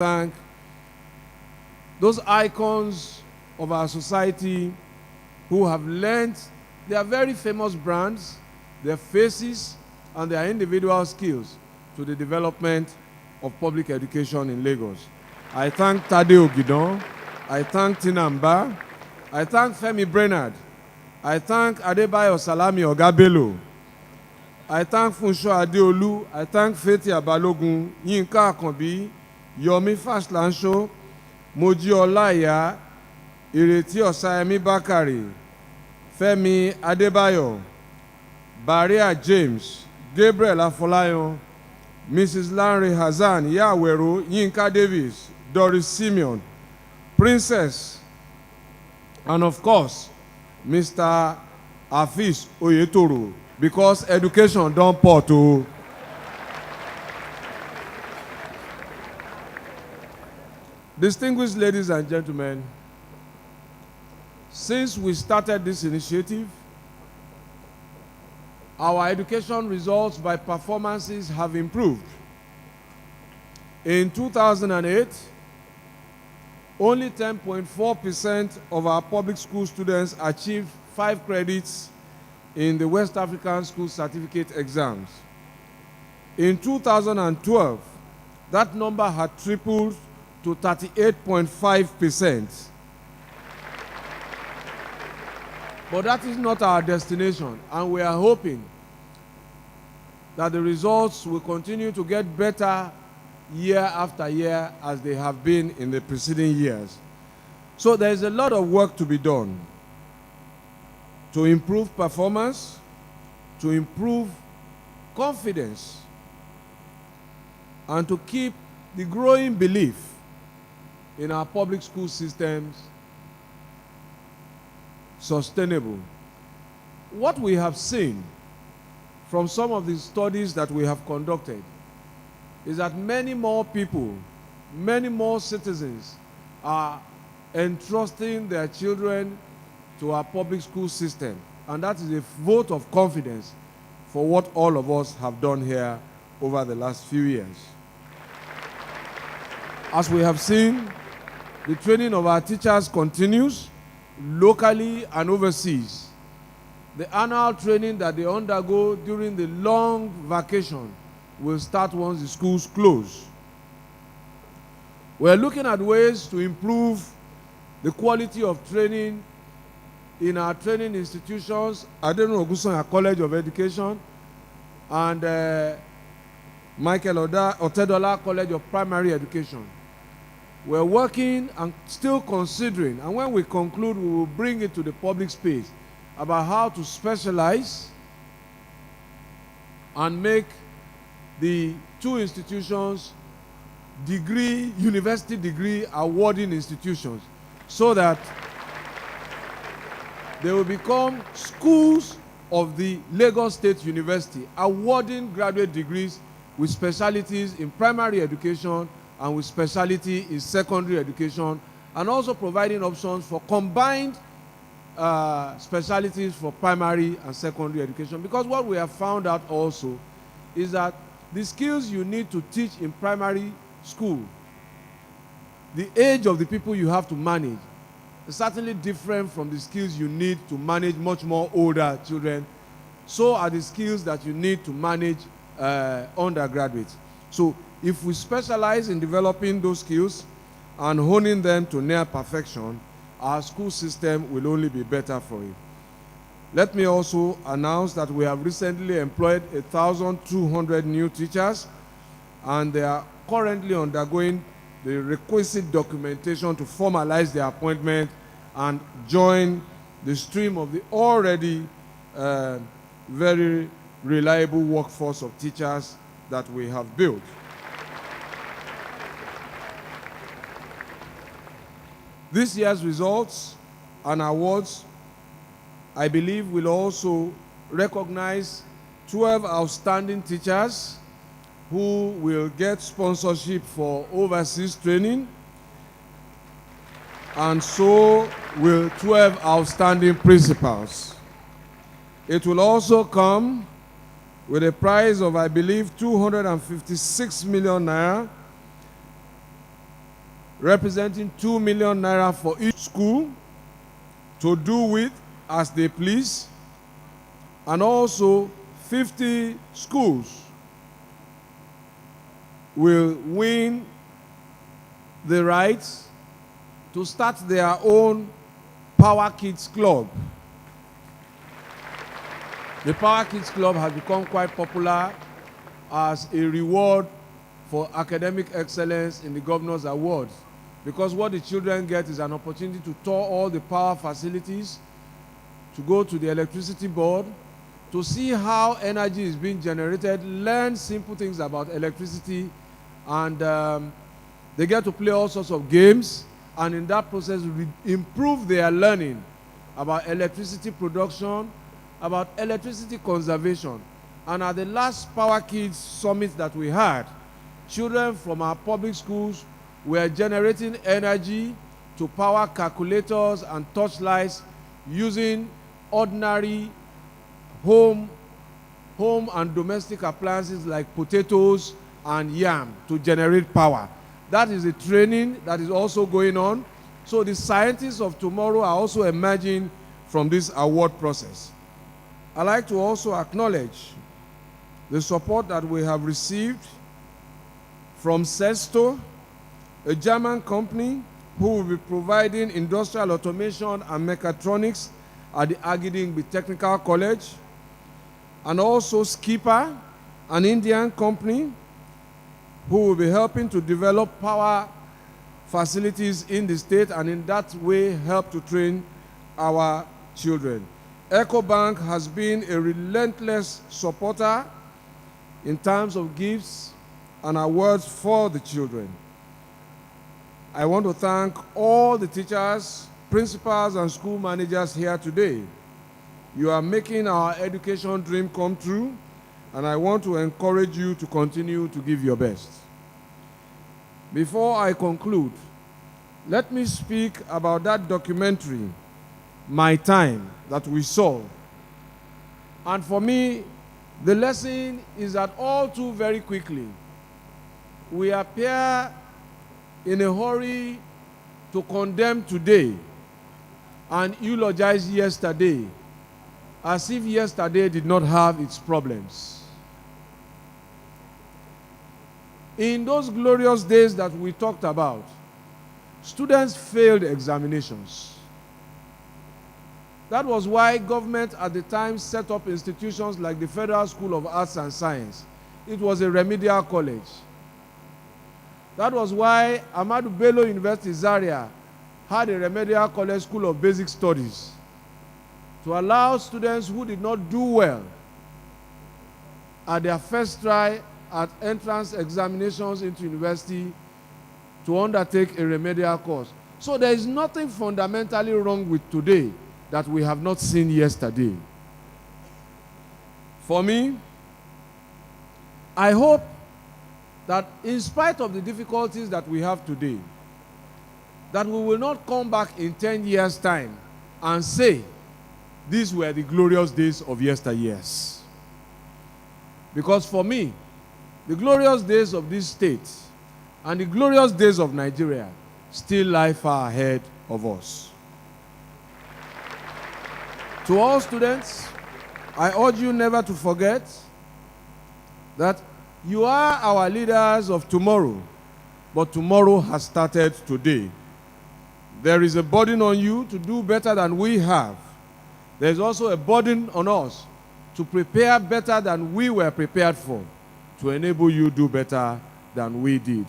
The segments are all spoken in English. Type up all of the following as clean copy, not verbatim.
thank those icons of our society who have lent their very famous brands, their faces, and their individual skills to the development of public education in Lagos. I thank Tade Ogidon, I thank Tinamba, I thank Femi Brenard, I thank Adebayo Salami Ogabelo, I thank Funsho Adeolu, I thank Feti Abalogun, Yinka Akanbi, Yomi Fashlanso, Moji Olaya, Ireti Osayemi Bakari, Femi Adebayo, Baria James, Gabriel Afolayan, Mrs. Lanre Hazan, Yawero, Yinka Davis, Doris Simeon, Princess, and of course, Mr. Afis Oyetoro, because education don't pour to. Distinguished ladies and gentlemen, since we started this initiative, our education results by performances have improved. In 2008, only 10.4% of our public school students achieved 5 credits in the West African School Certificate exams. In 2012, that number had tripled to 38.5%. But that is not our destination, and we are hoping that the results will continue to get better year after year as they have been in the preceding years. So there is a lot of work to be done to improve performance, to improve confidence, and to keep the growing belief in our public school systems sustainable. What we have seen from some of the studies that we have conducted is that many more people, many more citizens are entrusting their children to our public school system. And that is a vote of confidence for what all of us have done here over the last few years. As we have seen, the training of our teachers continues locally and overseas. The annual training that they undergo during the long vacation will start once the schools close. We're looking at ways to improve the quality of training in our training institutions, Adenu Ogunsanya College of Education and Michael Otedola College of Primary Education. We're working and still considering, and when we conclude, we will bring it to the public space about how to specialize and make the two institutions university degree awarding institutions, so that they will become schools of the Lagos State University, awarding graduate degrees with specialties in primary education and with specialty in secondary education, and also providing options for combined specialties for primary and secondary education. Because what we have found out also is that the skills you need to teach in primary school, the age of the people you have to manage, is certainly different from the skills you need to manage much more older children. So are the skills that you need to manage undergraduates. So if we specialize in developing those skills and honing them to near perfection, our school system will only be better for it. Let me also announce that we have recently employed 1,200 new teachers, and they are currently undergoing the requisite documentation to formalize their appointment and join the stream of the already very reliable workforce of teachers that we have built. This year's results and awards, I believe, will also recognize 12 outstanding teachers who will get sponsorship for overseas training, and so will 12 outstanding principals. It will also come with a prize of, I believe, 256 million naira representing 2 million naira for each school to do with as they please, and also 50 schools will win the right to start their own Power Kids Club. The Power Kids Club has become quite popular as a reward for academic excellence in the Governor's Awards, because what the children get is an opportunity to tour all the power facilities, to go to the electricity board, to see how energy is being generated, learn simple things about electricity, and they get to play all sorts of games, and in that process improve their learning about electricity production, about electricity conservation. And at the last Power Kids Summit that we had, children from our public schools were generating energy to power calculators and torchlights using ordinary home and domestic appliances like potatoes and yam to generate power. That is a training that is also going on. So the scientists of tomorrow are also emerging from this award process. I'd like to also acknowledge the support that we have received from Sesto, a German company who will be providing industrial automation and mechatronics at the Agidingbi Technical College, and also Skipper, an Indian company who will be helping to develop power facilities in the state and in that way help to train our children. EcoBank has been a relentless supporter in terms of gifts and awards for the children. I want to thank all the teachers, principals, and school managers here today. You are making our education dream come true, and I want to encourage you to continue to give your best. Before I conclude, let me speak about that documentary, My Time, that we saw. And for me, the lesson is that all too very quickly, we appear in a hurry to condemn today and eulogize yesterday, as if yesterday did not have its problems. In those glorious days that we talked about, students failed examinations. That was why government at the time set up institutions like the Federal School of Arts and Science. It was a remedial college. That was why Ahmadu Bello University Zaria had a remedial college school of basic studies to allow students who did not do well at their first try at entrance examinations into university to undertake a remedial course. So there is nothing fundamentally wrong with today that we have not seen yesterday. For me, I hope that in spite of the difficulties that we have today, that we will not come back in 10 years' time and say, these were the glorious days of yesteryears. Because for me, the glorious days of this state and the glorious days of Nigeria still lie far ahead of us. To all students, I urge you never to forget that you are our leaders of tomorrow, but tomorrow has started today. There is a burden on you to do better than we have. There is also a burden on us to prepare better than we were prepared for, to enable you to do better than we did.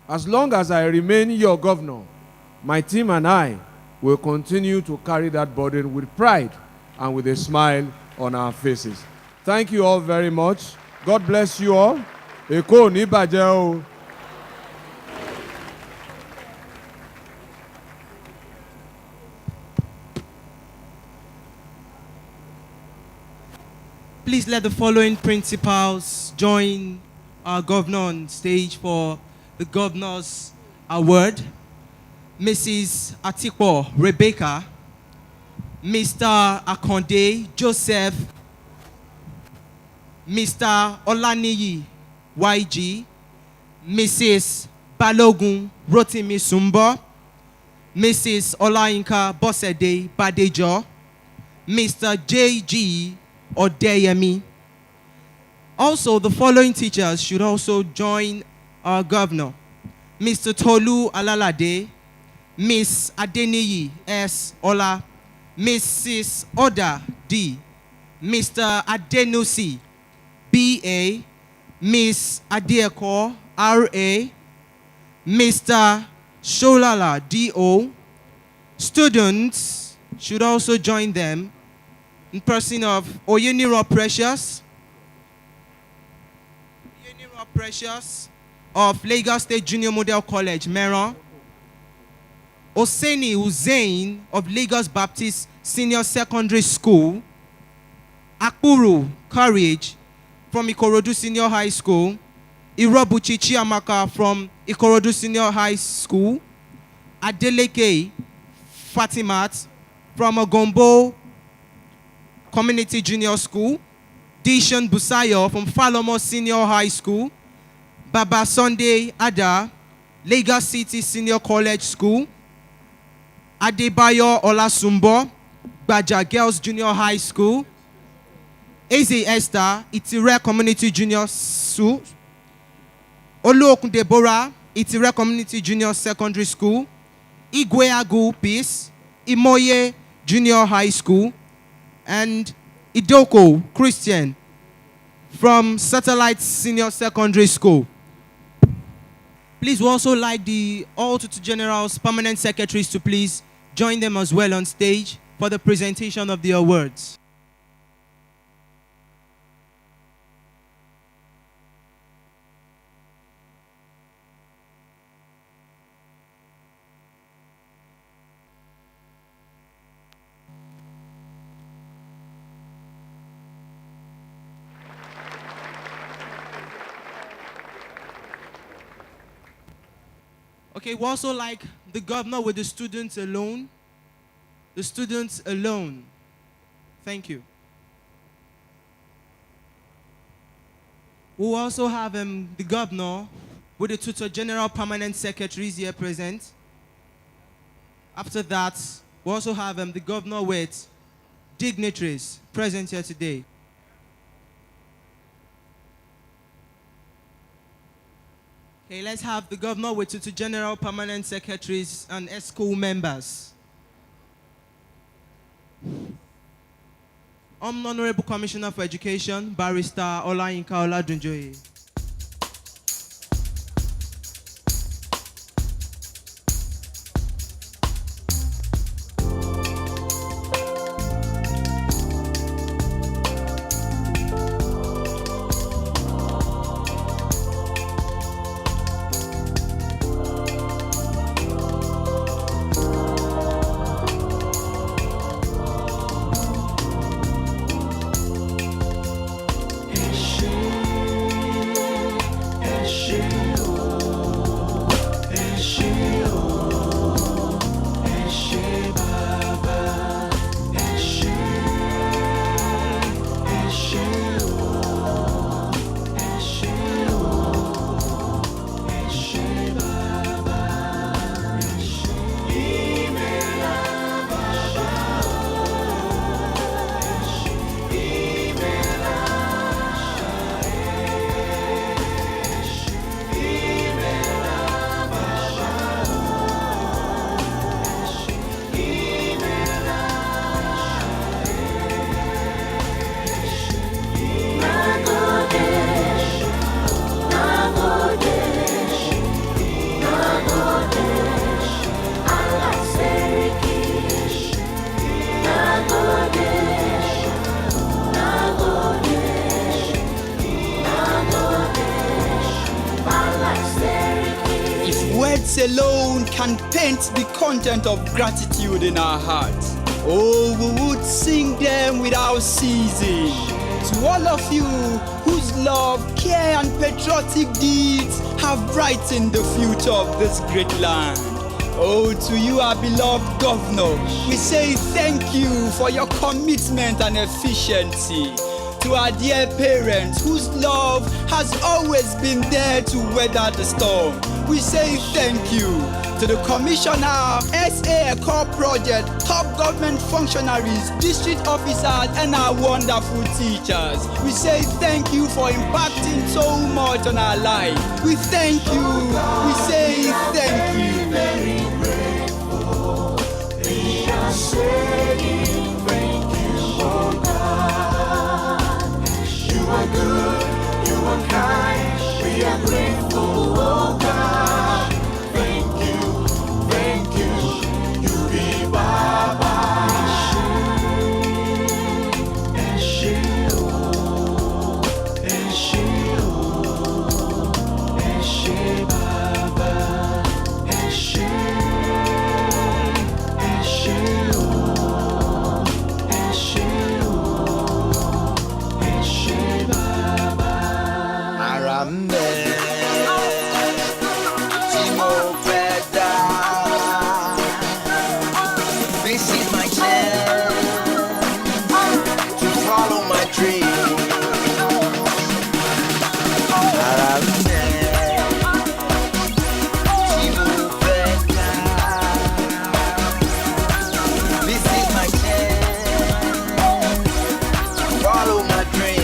As long as I remain your governor, my team and I will continue to carry that burden with pride and with a smile on our faces. Thank you all very much. God bless you all. Eko ni baje o. Please let the following principals join our governor on stage for the governor's award. Mrs. Atipo Rebecca, Mr. Akonde Joseph, Mr. Olaniyi YG, Mrs. Balogun Rotimi Sumbo, Mrs. Olayinka Bosede Badejo, Mr. J.G. Odeyemi. Also, the following teachers should also join our governor: Mr. Tolu Alalade, Miss Adeniyi S. Ola, Mrs. Oda D, Mr. Adenusi B.A., Miss Adieko R.A., Mr. Sholala D.O. Students should also join them in person of Oyiniro Precious of Lagos State Junior Model College, Meron, Oseni Hussein of Lagos Baptist Senior Secondary School, Akpuru Courage from Ikorodu Senior High School, Irobuchi Chiamaka from Ikorodu Senior High School, Adeleke Fatimat from Ogombo Community Junior School, Dishon Busayo from Falomo Senior High School, Baba Sunday Ada, Lagos City Senior College School, Adebayo Olasumbo, Baja Girls Junior High School, Eze Esther, Itire Community Junior School, Oluokun Deborah, Itire Community Junior Secondary School, Igweagu Peace, Imoye Junior High School, and Idoko Christian from Satellite Senior Secondary School. Please, we also like the all Tutu General's permanent secretaries to please join them as well on stage for the presentation of the awards. Okay, we also like the governor with the students alone. The students alone. Thank you. We'll also have the governor with the Tutor General Permanent Secretaries here present. After that, we'll also have the governor with dignitaries present here today. Okay, let's have the governor with Tutor General Permanent Secretaries and ESCO members. Honorable Commissioner for Education, Barrister Olayinka Oladunjoye. Words alone can paint the content of gratitude in our hearts. Oh, we would sing them without ceasing. To all of you whose love, care, and patriotic deeds have brightened the future of this great land. Oh, to you, our beloved governor, we say thank you for your commitment and efficiency. to our dear parents whose love has always been there to weather the storm. We say thank you to the Commissioner, SA Core Project, top government functionaries, district officers, and our wonderful teachers. We say thank you for impacting so much on our life. We thank you. We say thank you. Very grateful. We are saying thank you, oh God. You are good, you are kind. We are grateful, oh God. Thank you, you be Baba. Eshe, Eshe, Eshe Baba. Eshe, Eshe, Eshe Baba. Arambe, Timo Feda. This is my chance to follow my dream. Arambe, Timo Feda. This is my chance to follow my dream.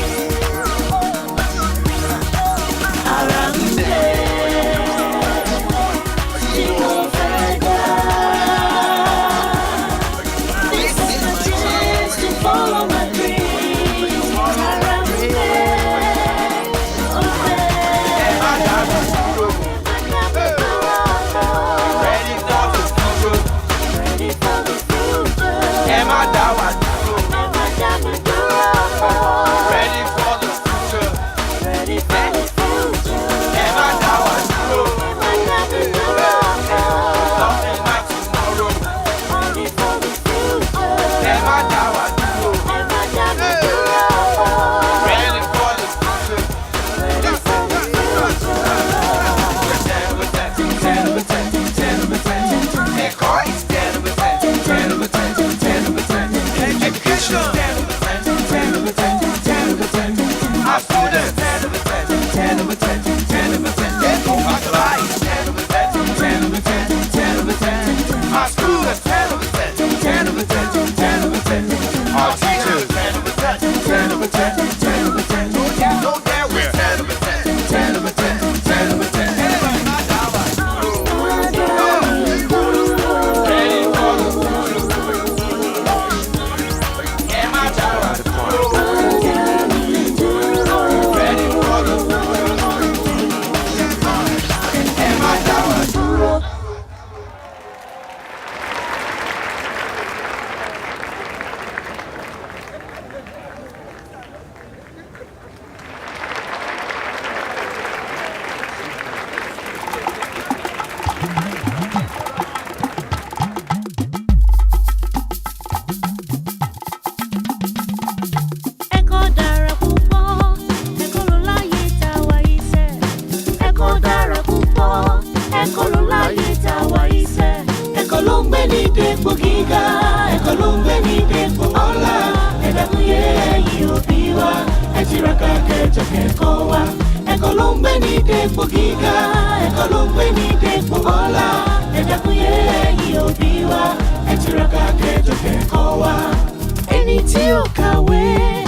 Ẹni tí ó kàwé